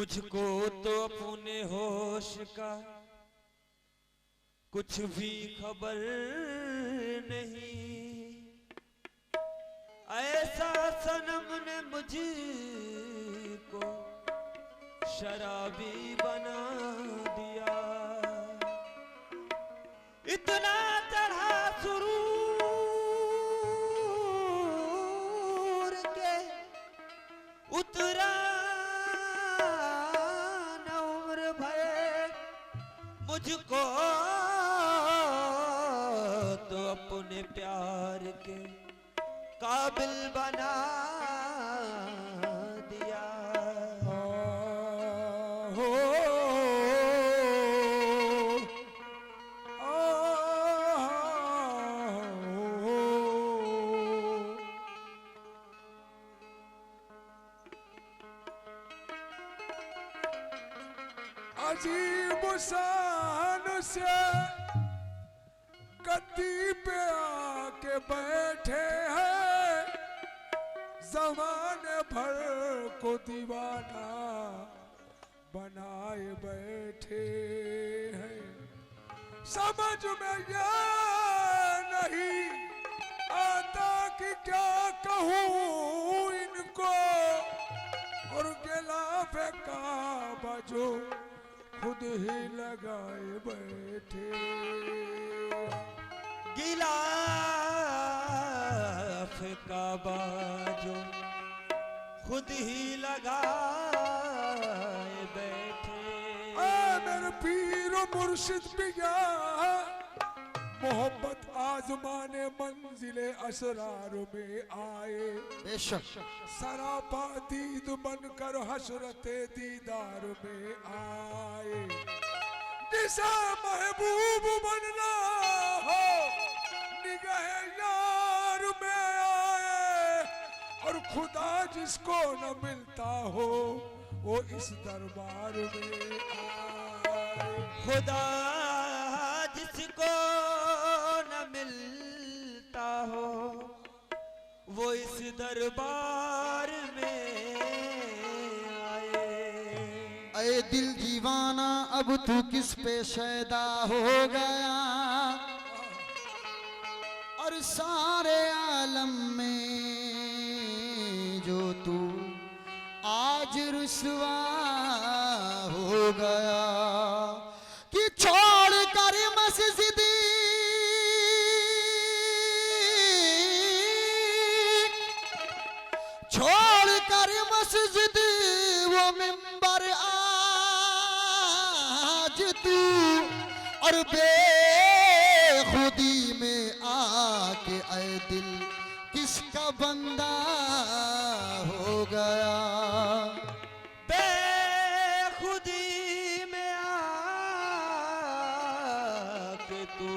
मुझको तो अपने होश का कुछ भी खबर नहीं, ऐसा सनम ने मुझको शराबी बना दिया। इतना चढ़ा सुरूर के उतरा न उम्र भर, मुझको तो अपने प्यार के काबिल बना दिया। हो अजीब शान से गद्दी पे आके बैठे हैं, ज़माने भर को दीवाना बनाए बैठे हैं। समझ में ये नहीं आता कि क्या कहूँ इनको, और गिलाफे काबा जो खुद ही लगाए बैठे। गिलाफ काबा जो खुद ही लगाए बैठे। मेरे पीर मुर्शिद पिया मोहब्बत आजमाने मंजिले असरार में आए, बेशक सरापा दीद बनकर हसरते दीदार में आए। जिसे महबूब बनना हो निगाह यार में आए, और खुदा जिसको न मिलता हो वो इस दरबार में आए। खुदा जिसको न मिलता हो वो इस दरबार में आए। अरे दिल दीवाना अब तू किस पे शैदा हो गया, और सारे आलम में जो तू आज रुसवा हो गया। कि छोड़ कर मस्जिद वो मिंबर आज तू, और बेखुदी में आके ऐ दिल किसका बंदा हो गया। बेखुदी में आके तू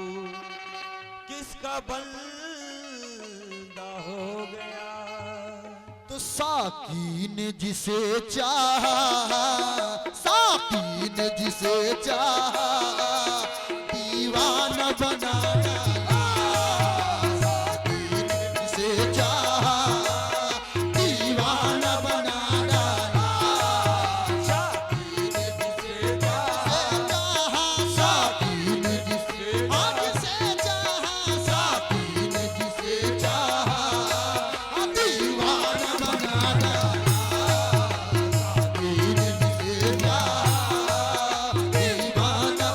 किसका बंदा हो गया। तो साकी ने जिसे चाहा, साकी ने जिसे चाहा दीवाना बना डाला। साकी ने जिसे चाहा दीवाना बना डाला। साकी ने जिसे चाहा, साकी ने जिसे चाहा, साकी ने जिसे चाहा दीवाना बना डाला। साकी ने जिसे चाहा दीवाना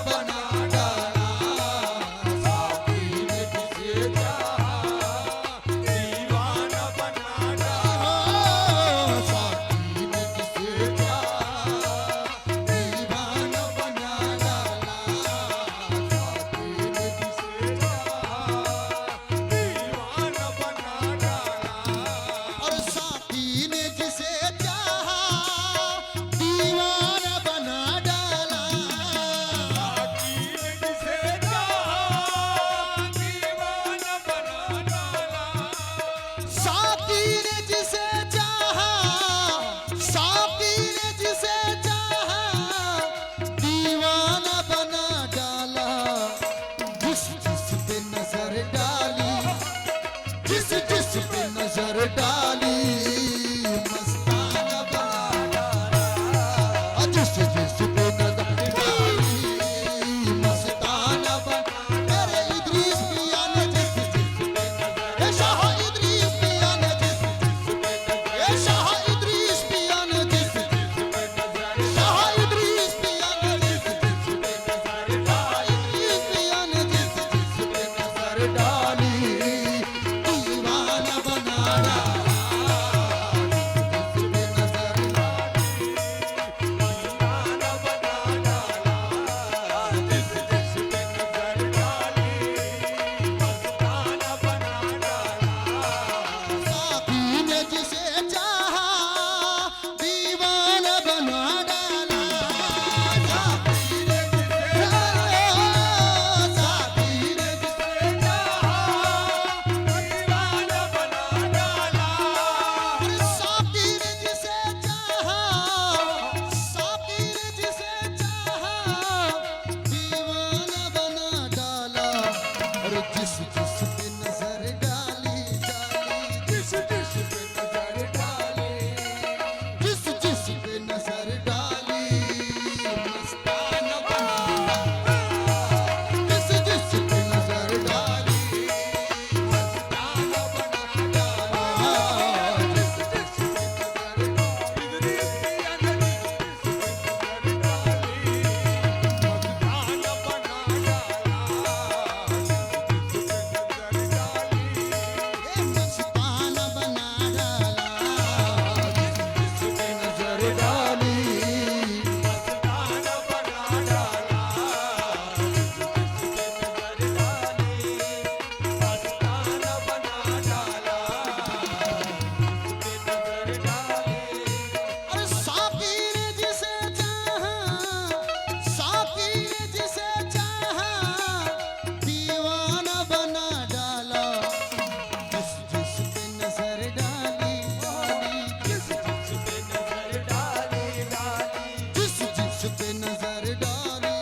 जिस पे नजर डाली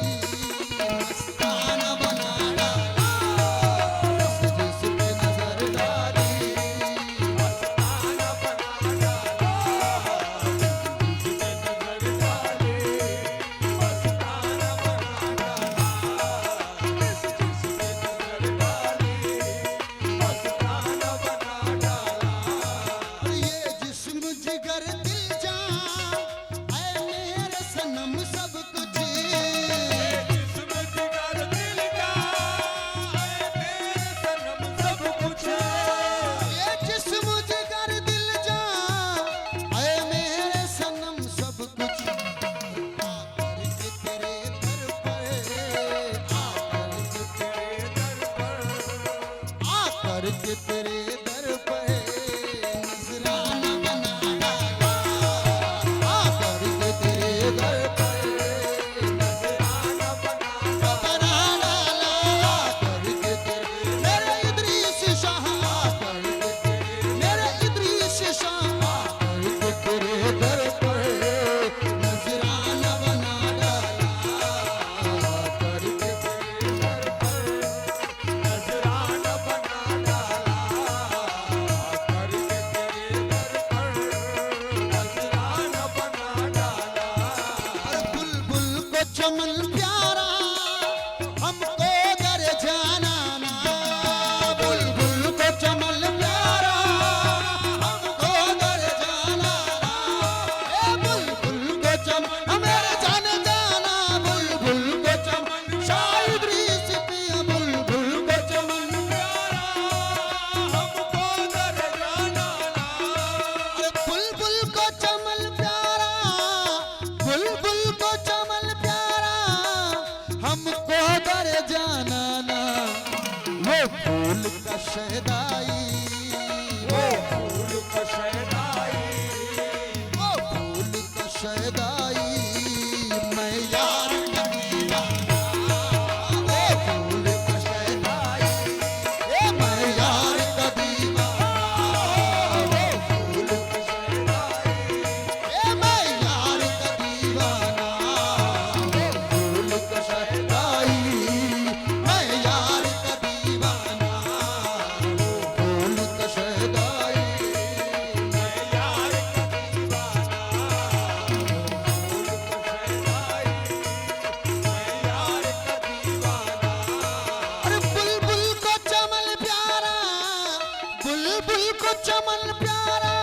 मस्ताना बना डाला, जिस पे नजर डाली मस्ताना बना डाला, जिस पे नजर डाली मस्ताना बना डाला, जिस पे नजर डाली मस्ताना बना डाला। और ये जिस्म जिगर दिल जान ऐ मेरे सनम सब कुछ, जिस्म जिगर दिल जान ऐ मेरे सनम सब कुछ, ये जिस्म जिगर दिल जान ऐ मेरे सनम सब कुछ। आकर के तेरे दर पर, आकर के तेरे दर पर नजराना बना डाला, आकर के तेरे दर पर नजराना बना बना डाला, आकर के तेरे मेरे इद्रीस शाह, आकर के तेरे मेरे इद्रीस शाह, आकर के तेरे दर पर नजराना बना डाला, आकर के तेरे दर पर नजराना बना डाला, करके तेरे दर पर नजराना बना डाला। और बुलबुल को चमन प्यारा हमको दर जाना ना, बुलबुल को चमन प्यारा हमको दर जाना ना, ए बुलबुल को चमन मेरे जान जाना, बुलबुल को चमन शायद रीस पिया, बुलबुल को चमन प्यारा हमको दर जाना ना, अरे बुलबुल को चमन प्यारा, बुलबुल को चमन प्यारा हमको दर जाना ना, वो फूल का शहदाई, वो फूल का शहनाई, फूल का शहदाई मैं यार का दीवाना, वो फूल का शहदाई ए मैं यार का दीवाना, वो फूल का शहदाई ए मैं यार का दीवाना, वो फूल का शहदाई मैं यार का दीवाना, वो फूल का शहदाई मैं यार का दीवाना, फूल का शहनाई, मैं यार का दीवाना। अरे बुलबुल को चमन प्यारा, बुलबुल को चमन प्यारा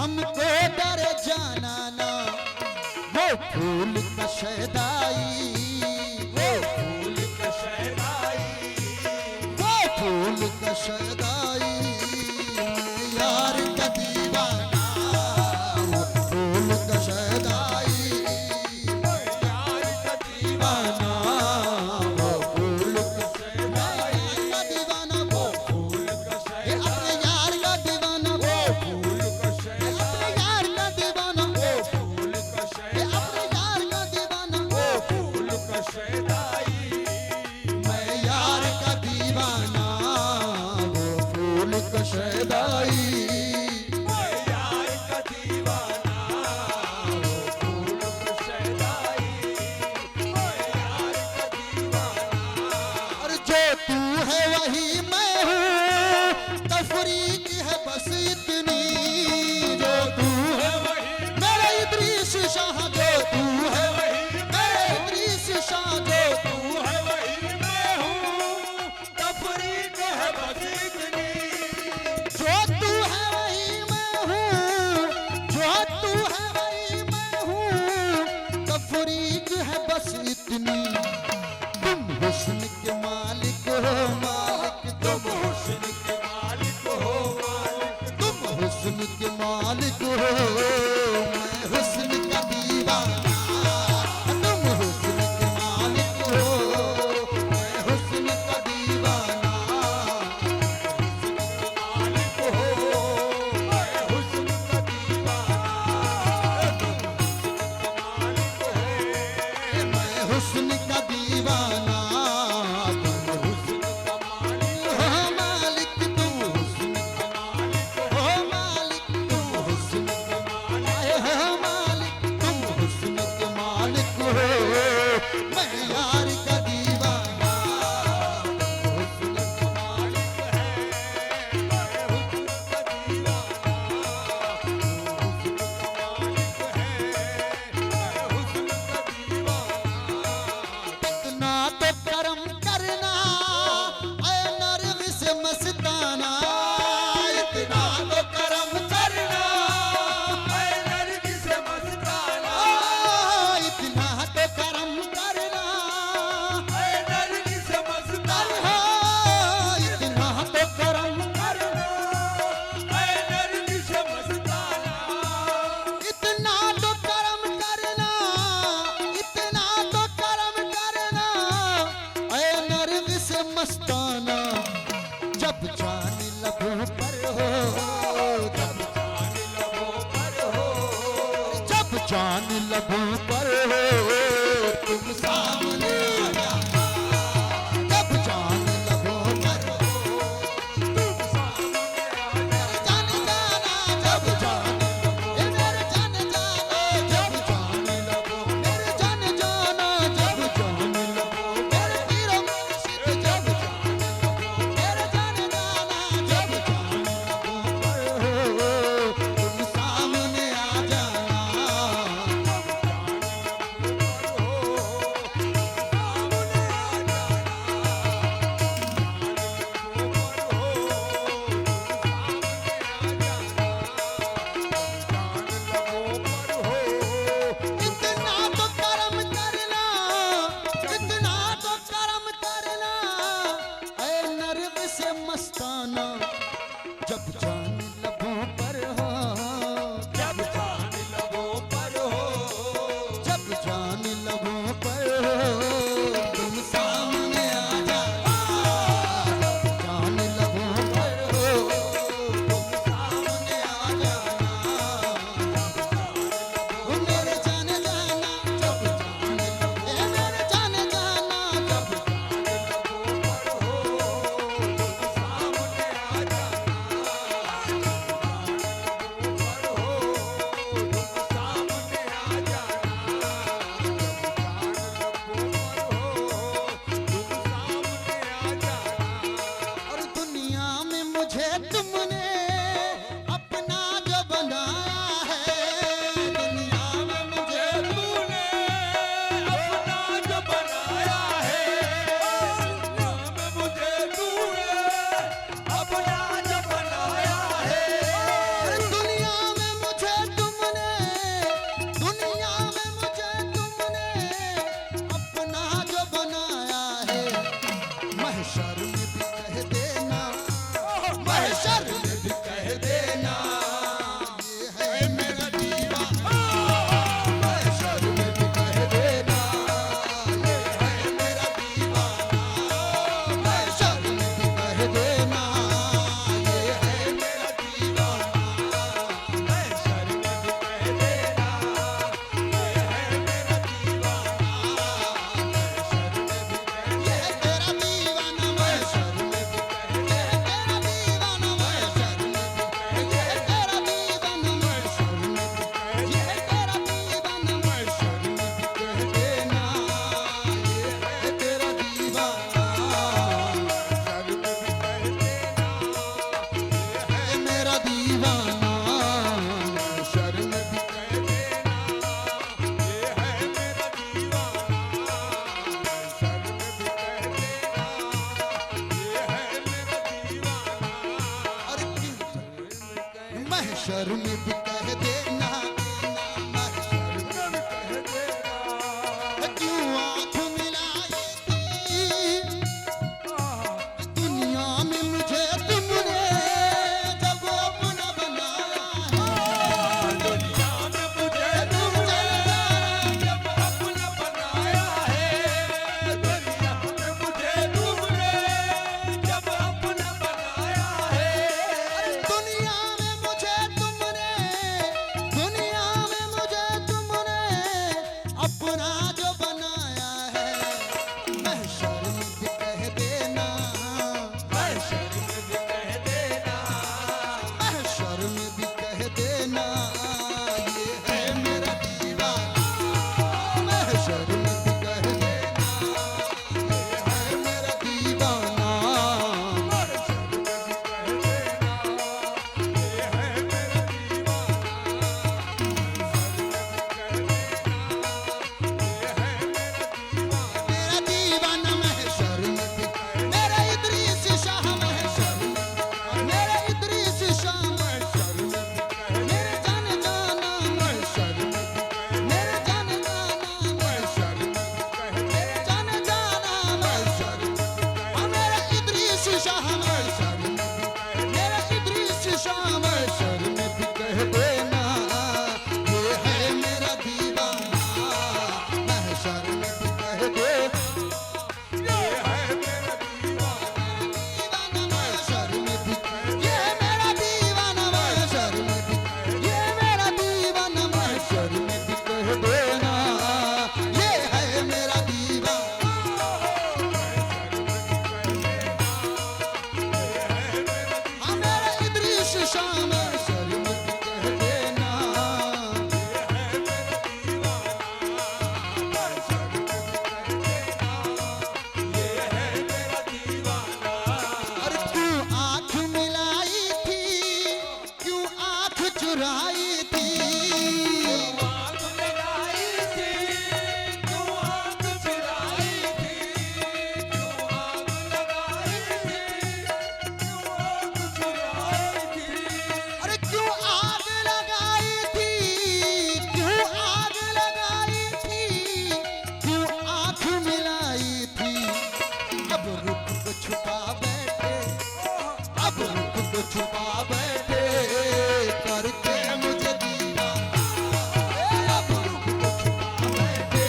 हमको डर जाना ना, वो फूल का शहदाई, वो फूल का शहनाई, वो फूल का शहदाई यार का दीवाना, वो फूल का शहदाई मैं यार का दीवाना, वो फूल का शहदाई का दीवाना, वो फूल का ये अपने यार का दीवाना, वो फूल का ये अपने यार का दीवाना, वो फूल का ये अपने यार का दीवाना, वो फूल का शहनाई, मैं यार का दीवाना, वो फूल का शहदाई मैं यार का दीवाना, वो फूल का शहनाई, मैं यार का दीवाना। और जो तू है वही मैं हूँ, तफरीक है बस इतनी, जो तू है वही मेरा इद्रीस शाह, जो तू है वही मेरा इद्रीस शाह, जो तू है वही मैं हूँ, तफरीक है बस इतनी, जो तू है वही मैं हूँ, जो तू है वही मैं हूँ, तफरीक है बस इतनी, तुम हुस्न के मालिक हो मालिक, तुम हुस्न के मालिक हो मालिक, तुम हुस्न के मालिक हो मैं हुस्न का दीवाना, तुम हुस्न के मालिक हो मैं हुस्न का दीवाना, मालिक हो मैं हुस्न का दीवाना, तुम हुस्न का मालिक मैं हुस्न का दीवाना, तुम हुस्न हो मालिक, हो मालिक, तुम हुस्न का मालिक, महशर में भी कह देना, महशर में भी कह देना, क्यों आँख मिलाई थी दुनिया में मुझे तुमने, जब अपना बनाया है दुनिया में मुझे तुम चल जाना। जब अपना बनाया है, दुनिया में मुझे तुमने जब अपना बनाया है। दुनिया में मुझे तुमने, दुनिया में मुझे तुमने अपना जो बनाया है, महशर में भी कह देना, महशर में भी कह देना, महशर में भी कह देना, ये है मेरा दीवाना। महशर में भी कह देना, ये है मेरा दीवाना। मेरा दीवाना महशर में भी, मेरा इदरीस शाह महशर में, मेरा इदरीस शाह महशर में, मेरे जाने जाना महशर में, मेरे जाने जाना महशर में, मेरे जाने जाना महशर में, मेरा इदरीस शाह महशर में, मेरा इदरीस शाह महशर में भी कह देना, ये है मेरा दीवाना। महशर में भी कह दे, दीवाना महशर में भी, ये मेरा दीवाना महशर में भी, ये मेरा दीवाना महशर में भी कह देना, ये है मेरा दीवाना। हाँ मेरा इदरीस शाह महशर में भी कह देना, अरे क्यों आँख मिलाई थी, क्यों आँख चुराई थी, आँख लगाई थी, तू आँख चुराई थी, तू आँख लगाई थी, तू आँख चुराई थी। अरे क्यों आग लगाई थी, क्यों आग लगाई थी, क्यों आँख मिलाई थी, अब रुक को छुपा बैठे, अब रुक को छुपा बैठे, करके मुझे दीवाना, अब रुक को छुपा बैठे,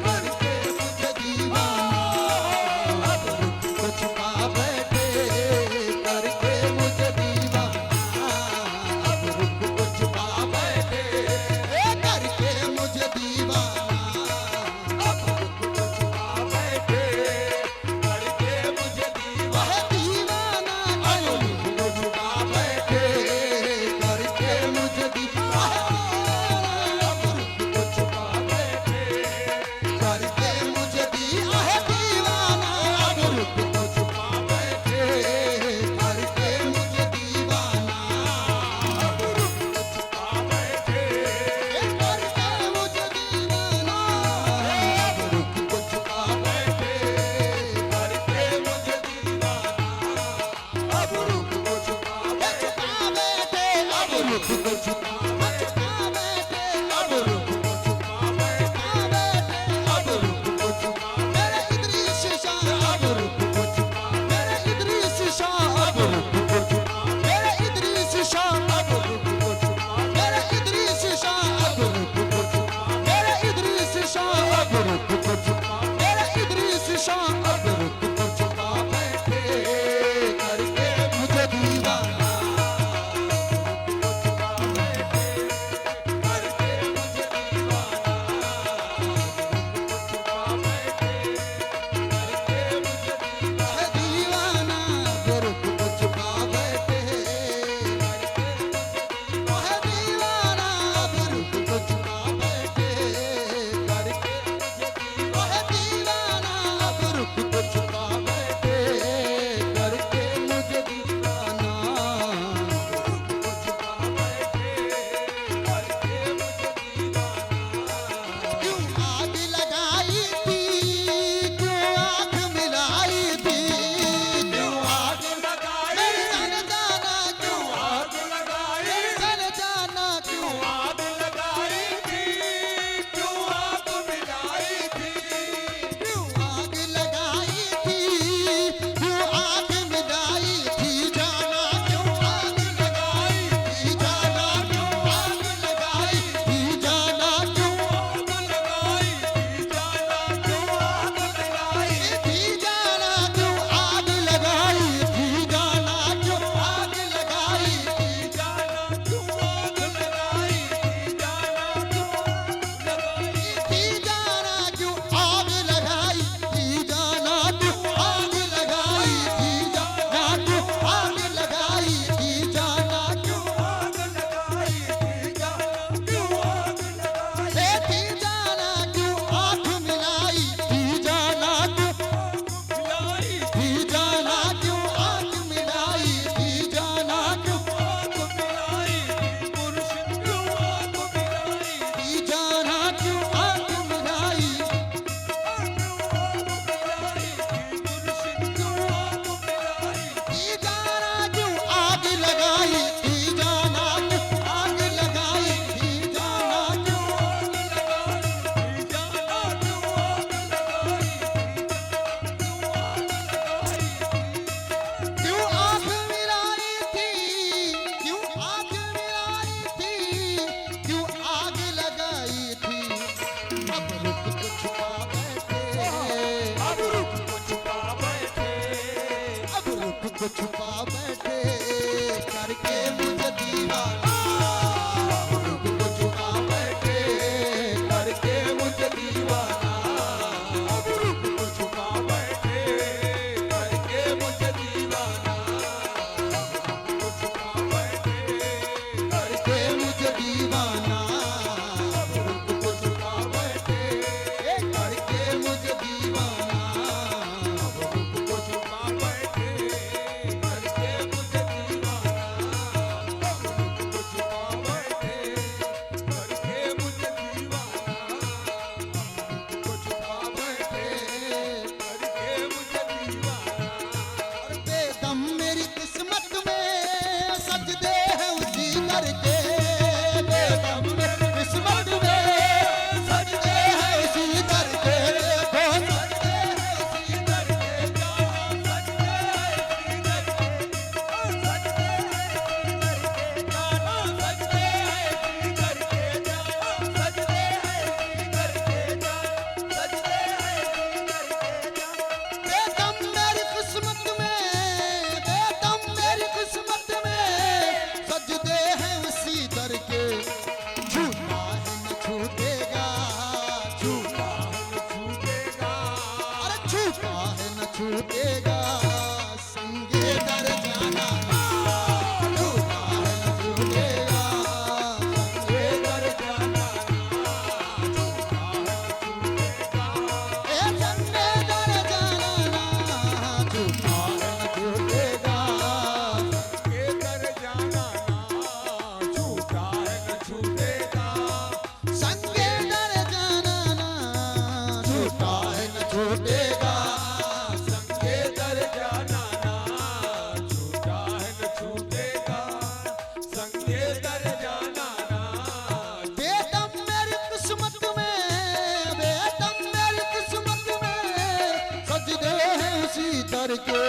करके मुझे दीवाना, अब रुक को छुपा बैठे, करके मुझे दीवाना, अब रुक को छुपा बैठे, करके मुझे दीवाना, अब रुक को छुपा बैठे, करके मुझे दीवाना। वह दीवाना, अब रुक को छुपा बैठे, करके मुझे दीवाना, अब रुक को छुपा बैठे, करके मुझे दीवाना, अब रुक को छुपा बैठे, करके मुझे दीवाना, अब रुक को छुपा बैठे, करके मुझे दीवाना, अब रुक को छुपा बैठे, करके मुझे दीवाना। अब रुक को छुपा बैठे, छुपा बैठे, अब रुक को छुपा बैठे, अब रुक को छुपा बैठे, अब रुक को छुपा मेरा इदरीस शाह, अब रुक को छुपा, मेरा इदरीस शाह, अब रुक को छुपा, मेरा इदरीस शाह, अब रुक को छुपा, मेरा इदरीस शाह, अब रुक को छुपा, मेरा इदरीस शाह, अब रुक को छुपा, मेरा इदरीस शाह, अब रुक को छुपा बैठे, करके मुझे दीवाना। को छुपा बैठे करके मुझे दीवाना। रूप को छुपा बैठे करके मुझे दीवाना। रूप को छुपा बैठे करके मुझे दीवाना। रूप को छुपा बैठे करके मुझे दीवाना। रूप को छुपा बैठे करके मुझे दीवाना। रूप को छुपा बैठे करके मुझे दीवाना। रूप को छुपा बैठे करके मुझे दीवाना। रूप को छुपा बैठे करके मुझे दीवाना। और बेदम मेरी किस्मत में सजदे हैं उसी दर के। बेदम मेरी किस्मत में सजदे हैं उसी दर के। देखो सजदे हैं उसी दर के। बेदम मेरी किस्मत में, बेदम मेरी किस्मत में सजदे हैं उसी दर के। झूठा है न छूटेगा, झूठा अरे झूठा है न छूटेगा संगे दर जाना। झूठा है न छूटेगा संगे दर जाना। ए संगे दर जाना। झूठा है न छूटेगा के दर जाना ना झूठा है न छूटेगा। संगे दर जाना ना। झूठा है न छूटेगा संगे दर जाना ना झूठा है न छूटेगा। संगे दर जाना ना बेदम मेरी किस्मत में, बेदम मेरी किस्मत में सजदे हैं उसी दर के।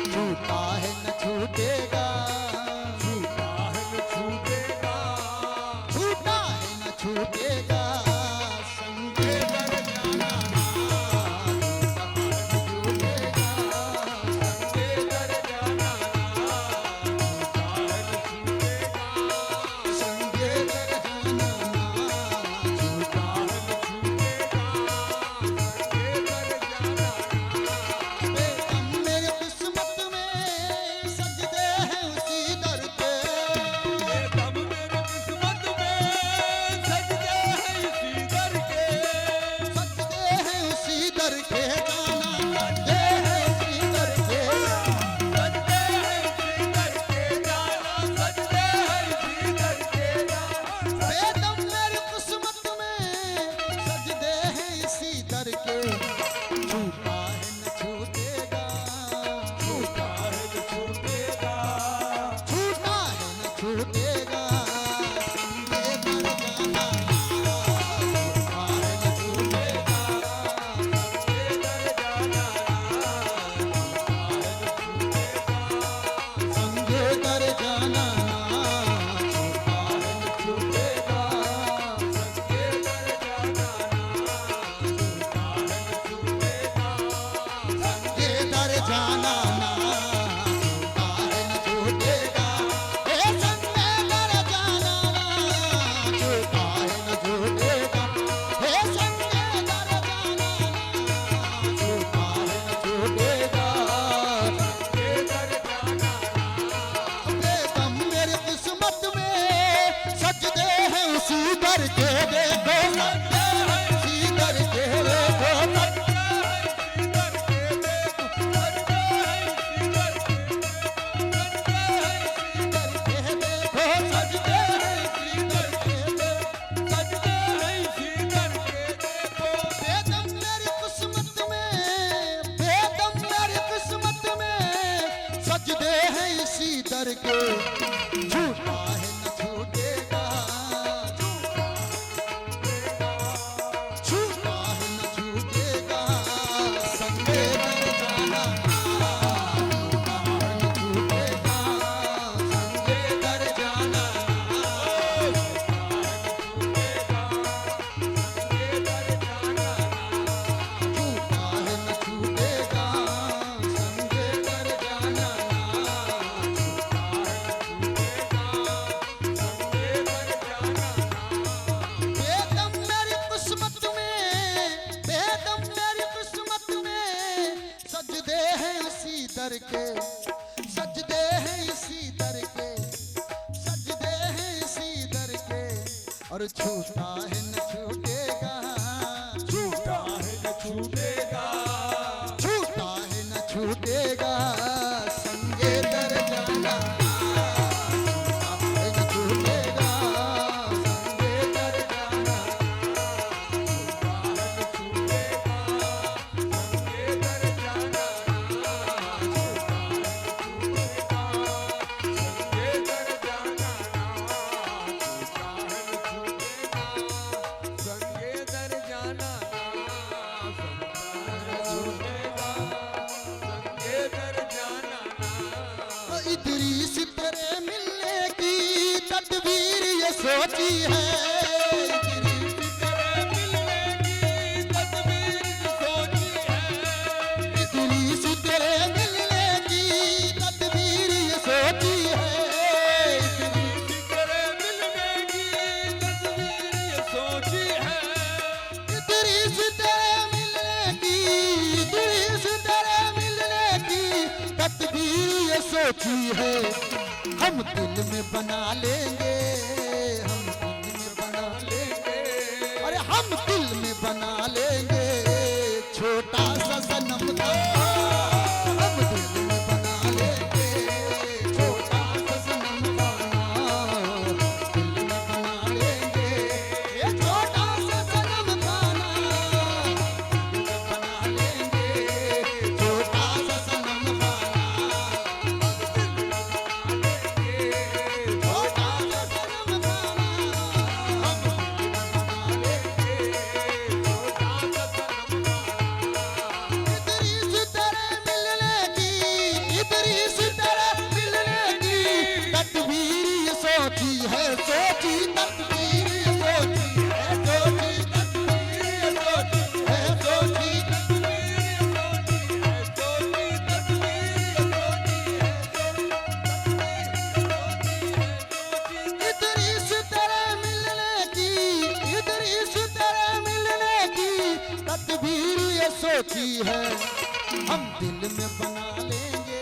झूठा है न छूटेगा, झूठा है न छूटेगा। झूठा है न छूटेगा संगे दर जाना ना। झूठा है न छूटेगा संगे दर जाना ना झूठा है न छूटेगा। संगे दर जाना बेदम मेरी किस्मत में सजदे हैं उसी दर के। दम मेरी किस्मत में सजदे हैं इसी दर के। सजदे हैं उसी दर के जाना। सजदे हैं उसी दर के। सजदे हैं इसी दर के जाना। सजदे हैं इसी दर के जाना। बेदम मेरी किस्मत में सजदे हैं इसी दर के। झूठा है न छूटेगा, झूठा है न छूटेगा। झूठा है न छूटेगा संगे दर जाना। झूठा है न छूटेगा संगे दर जाना संगे दर जाना। झूठा है न छूटेगा संगे दर जाना झूठा है न छूटेगा। संगे दर जाना ना। झूठा है न छूटेगा। ए संगे दर जाना ना। झूठा है न छूटेगा। ए संगे दर जाना ना। झूठा है न छूटेगा। संगे दर जाना बेदम मेरी किस्मत में सजदे हैं उसी दर के। देखो सजदे हैं उसी दर के। देखो सजदे हैं उसी दर के। बेदम मेरी किस्मत में, बेदम मेरी किस्मत में सजदे हैं इसी दर के। झूठा है न छूटेगा, झूठा है न छूटेगा संगे दर जाना। झूठा है न छूटेगा संगे दर जाना। झूठा है न छूटेगा संगे दर जाना। दर के, सजदे हैं इसी दर के, सजदे हैं इसी दर के, और छूटा है न छूटेगा, छूटा है न छूटेगा, छूटा है न छूटेगा, संगे दर जाना, छूटा है न छूटेगा, संगे दर जाना, छूटा है न छूटेगा, संगे दर जाना, छूटा है न छूटेगा, संगे दर जाना, छूटा है न छूटेगा, संगे दर जाना, छूटेगा, संगे दर जाना। इदरीस तेरे मिलने की तदबीर ये सोची है, इदरीस तेरे मिलने की तदबीर सोची है, इदरीस तेरे मिलने की तदबीर ये सोची है, इदरीस तेरे मिलने की तदबीर ये सोची है, इदरीस तेरे मिलने की, इदरीस तेरे मिलने की तदबीर ये सोची है, हम दिल में बना लेंगे, हम दिल में बना लेंगे, अरे हम दिल में बना लेंगे छोटा सा सनम का, हम दिल में बना लेंगे छोटा सा सनम का, दिल में बना लेंगे ये छोटा सा सनम का, दिल में बना लेंगे छोटा सा सनम का, छोटा सा सनम का, इदरीस तेरे मिलने की, इदरीस तेरे मिलने की तदबीर ये सोची है, सोची तदबीर ये सोची है, सोची तदबीर ये सोची है, सोची इदरीस तेरे मिलने की, इदरीस तेरे मिलने की तदबीर ये सोची है, हम दिल में बना लेंगे